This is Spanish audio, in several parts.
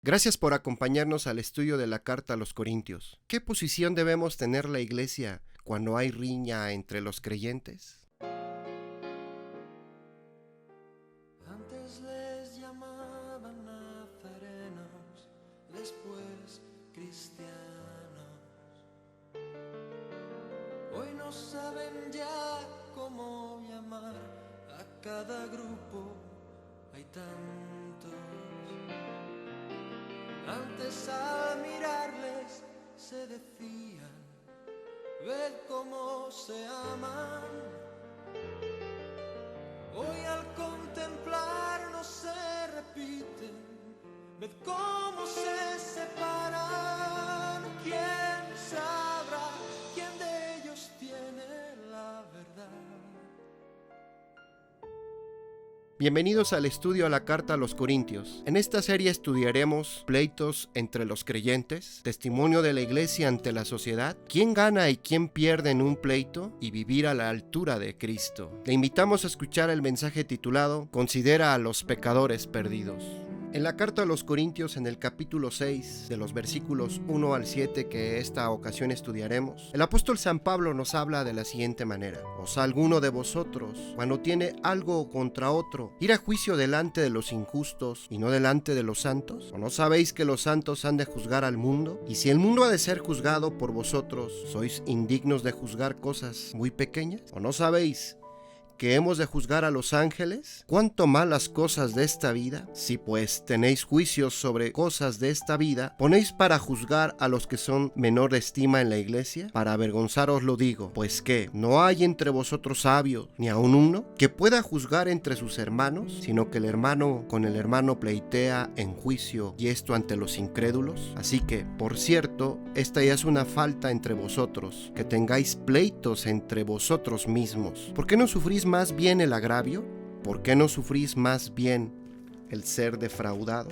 Gracias por acompañarnos al estudio de la carta a los Corintios. ¿Qué posición debemos tener la iglesia cuando hay riña entre los creyentes? Antes les llamaban nazarenos, después cristianos. Hoy no saben ya cómo llamar a cada grupo, hay tantos. Antes al mirarles se decían, ved cómo se aman. Hoy al contemplarnos se repiten, ved cómo se separan. ¿Quién sabrá quién de ellos tiene la verdad? Bienvenidos al estudio a la carta a los Corintios. En esta serie estudiaremos pleitos entre los creyentes, testimonio de la iglesia ante la sociedad, quién gana y quién pierde en un pleito y vivir a la altura de Cristo. Le invitamos a escuchar el mensaje titulado Considera a los pecadores perdidos. En la carta a los Corintios, en el capítulo 6, de los versículos 1 al 7 que esta ocasión estudiaremos, el apóstol San Pablo nos habla de la siguiente manera: ¿Osa alguno de vosotros, cuando tiene algo contra otro, ir a juicio delante de los injustos y no delante de los santos? ¿O no sabéis que los santos han de juzgar al mundo? Y si el mundo ha de ser juzgado por vosotros, ¿sois indignos de juzgar cosas muy pequeñas? ¿O no sabéis que hemos de juzgar a los ángeles? ¿Cuánto más las cosas de esta vida? Si pues tenéis juicios sobre cosas de esta vida, ¿ponéis para juzgar a los que son menor de estima en la iglesia? Para avergonzaros lo digo, pues que no hay entre vosotros sabio, ni aun uno, que pueda juzgar entre sus hermanos, sino que el hermano con el hermano pleitea en juicio, y esto ante los incrédulos. Así que, por cierto, esta ya es una falta entre vosotros, que tengáis pleitos entre vosotros mismos. ¿Por qué no sufrís más bien el agravio? ¿Por qué no sufrís más bien el ser defraudado?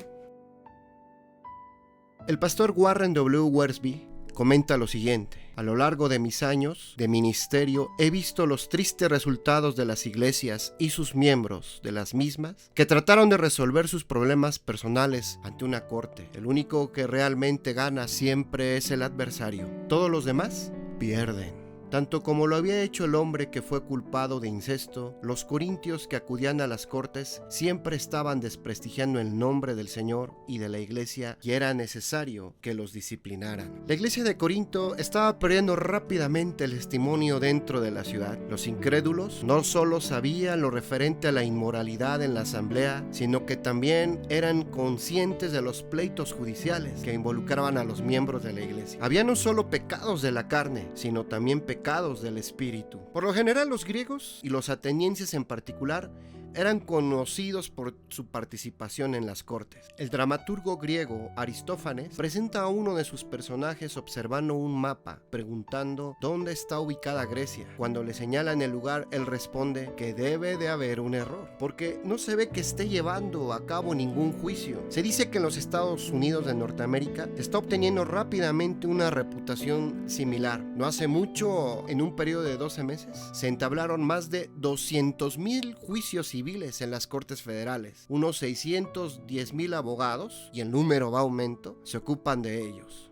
El pastor Warren W. Wiersbe comenta lo siguiente: a lo largo de mis años de ministerio he visto los tristes resultados de las iglesias y sus miembros de las mismas que trataron de resolver sus problemas personales ante una corte. El único que realmente gana siempre es el adversario. Todos los demás pierden. Tanto como lo había hecho el hombre que fue culpado de incesto, los corintios que acudían a las cortes siempre estaban desprestigiando el nombre del Señor y de la iglesia, y era necesario que los disciplinaran. La iglesia de Corinto estaba perdiendo rápidamente el testimonio dentro de la ciudad. Los incrédulos no solo sabían lo referente a la inmoralidad en la asamblea, sino que también eran conscientes de los pleitos judiciales que involucraban a los miembros de la iglesia. Había no solo pecados de la carne, sino también pecados del espíritu. Por lo general, los griegos y los atenienses en particular eran conocidos por su participación en las cortes. El dramaturgo griego Aristófanes presenta a uno de sus personajes observando un mapa, preguntando dónde está ubicada Grecia. Cuando le señalan el lugar, él responde que debe de haber un error, porque no se ve que esté llevando a cabo ningún juicio. Se dice que en los Estados Unidos de Norteamérica está obteniendo rápidamente una reputación similar. No hace mucho, en un periodo de 12 meses, se entablaron más de 200,000 juicios civiles en las cortes federales. Unos 610,000 abogados, y el número va a aumento, se ocupan de ellos.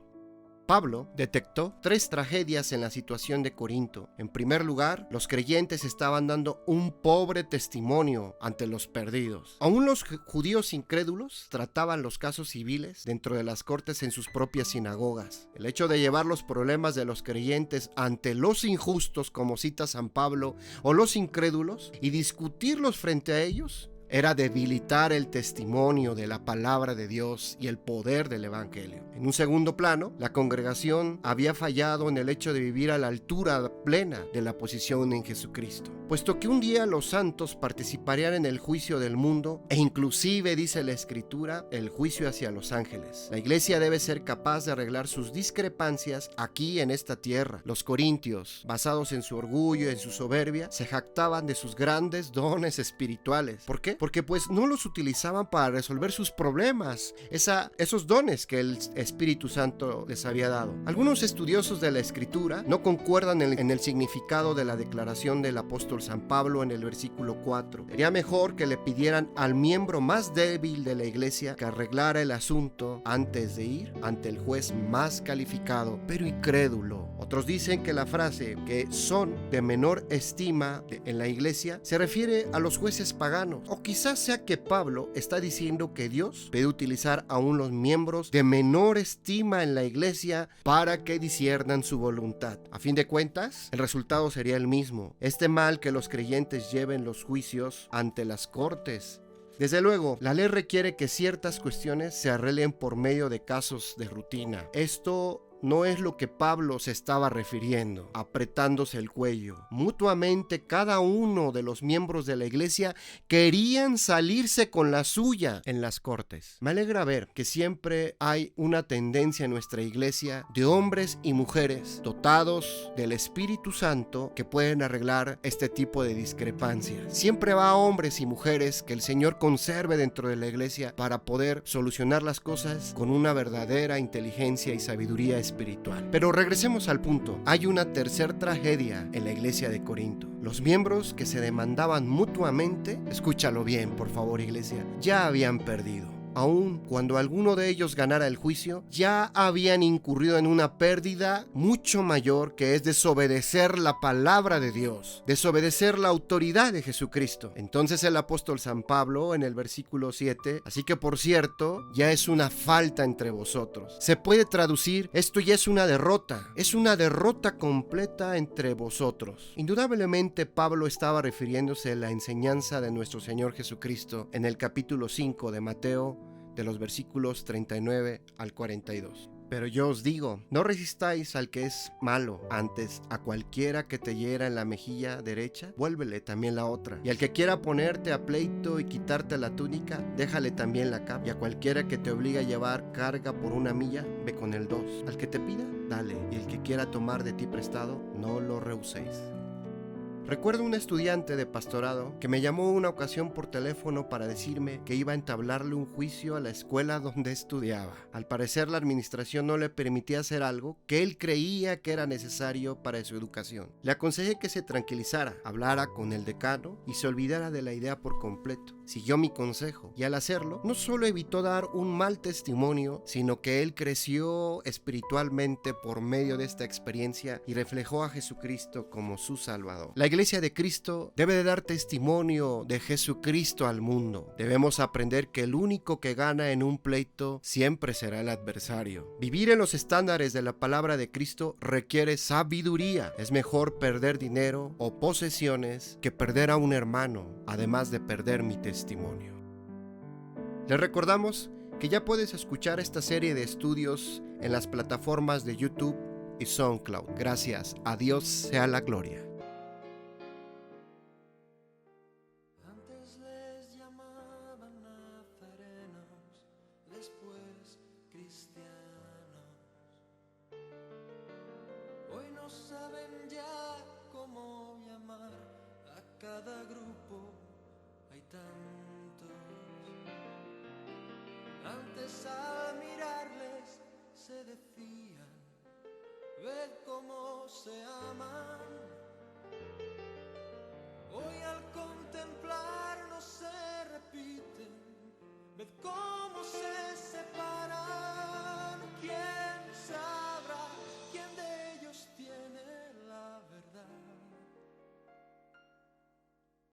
Pablo detectó 3 tragedias en la situación de Corinto. En primer lugar, los creyentes estaban dando un pobre testimonio ante los perdidos. Aún los judíos incrédulos trataban los casos civiles dentro de las cortes en sus propias sinagogas. El hecho de llevar los problemas de los creyentes ante los injustos, como cita San Pablo, o los incrédulos, y discutirlos frente a ellos, era debilitar el testimonio de la palabra de Dios y el poder del evangelio. En un segundo plano, la congregación había fallado en el hecho de vivir a la altura plena de la posición en Jesucristo, puesto que un día los santos participarían en el juicio del mundo e inclusive, dice la Escritura, el juicio hacia los ángeles. La iglesia debe ser capaz de arreglar sus discrepancias aquí en esta tierra. Los corintios, basados en su orgullo y en su soberbia, se jactaban de sus grandes dones espirituales. ¿Por qué? qué? Porque pues no los utilizaban para resolver sus problemas, esos dones que el Espíritu Santo les había dado. Algunos estudiosos de la Escritura no concuerdan en el significado de la declaración del apóstol San Pablo en el versículo 4. Sería mejor que le pidieran al miembro más débil de la iglesia que arreglara el asunto antes de ir ante el juez más calificado, pero incrédulo. Otros dicen que la frase que son de menor estima en la iglesia se refiere a los jueces paganos, o quizás sea que Pablo está diciendo que Dios puede utilizar aún los miembros de menor estima en la iglesia para que disciernan su voluntad. A fin de cuentas, el resultado sería el mismo: mal que los creyentes lleven los juicios ante las cortes. Desde luego, la ley requiere que ciertas cuestiones se arreglen por medio de casos de rutina. Esto no es lo que Pablo se estaba refiriendo, apretándose el cuello. Mutuamente, cada uno de los miembros de la iglesia querían salirse con la suya en las cortes. Me alegra ver que siempre hay una tendencia en nuestra iglesia de hombres y mujeres dotados del Espíritu Santo que pueden arreglar este tipo de discrepancias. Siempre va a hombres y mujeres que el Señor conserve dentro de la iglesia para poder solucionar las cosas con una verdadera inteligencia y sabiduría espiritual. Pero regresemos al punto. Hay una tercera tragedia en la iglesia de Corinto. Los miembros que se demandaban mutuamente, escúchalo bien, por favor, iglesia, ya habían perdido. Aun cuando alguno de ellos ganara el juicio, ya habían incurrido en una pérdida mucho mayor, que es desobedecer la palabra de Dios, desobedecer la autoridad de Jesucristo. Entonces el apóstol San Pablo en el versículo 7, así que por cierto, ya es una falta entre vosotros. Se puede traducir, esto ya es una derrota completa entre vosotros. Indudablemente Pablo estaba refiriéndose a la enseñanza de nuestro Señor Jesucristo en el capítulo 5 de Mateo, de los versículos 39 al 42. Pero yo os digo, no resistáis al que es malo, antes a cualquiera que te hiera en la mejilla derecha, vuélvele también la otra. Y al que quiera ponerte a pleito y quitarte la túnica, déjale también la capa. Y a cualquiera que te obligue a llevar carga por 1 milla, ve con el 2. Al que te pida, dale. Y el que quiera tomar de ti prestado, no lo rehuséis. Recuerdo un estudiante de pastorado que me llamó una ocasión por teléfono para decirme que iba a entablarle un juicio a la escuela donde estudiaba. Al parecer, la administración no le permitía hacer algo que él creía que era necesario para su educación. Le aconsejé que se tranquilizara, hablara con el decano y se olvidara de la idea por completo. Siguió mi consejo y al hacerlo, no solo evitó dar un mal testimonio, sino que él creció espiritualmente por medio de esta experiencia y reflejó a Jesucristo como su Salvador. La Iglesia de Cristo debe de dar testimonio de Jesucristo al mundo. Debemos aprender que el único que gana en un pleito siempre será el adversario. Vivir en los estándares de la palabra de Cristo requiere sabiduría. Es mejor perder dinero o posesiones que perder a un hermano, además de perder mi testimonio. Les recordamos que ya puedes escuchar esta serie de estudios en las plataformas de YouTube y SoundCloud. Gracias, a Dios sea la gloria. Antes les llamaban nazarenos, después cristianos. Hoy no saben ya cómo llamar a cada grupo. Hay tantos. Antes al mirarles se decían, ved cómo se aman. Hoy al contemplar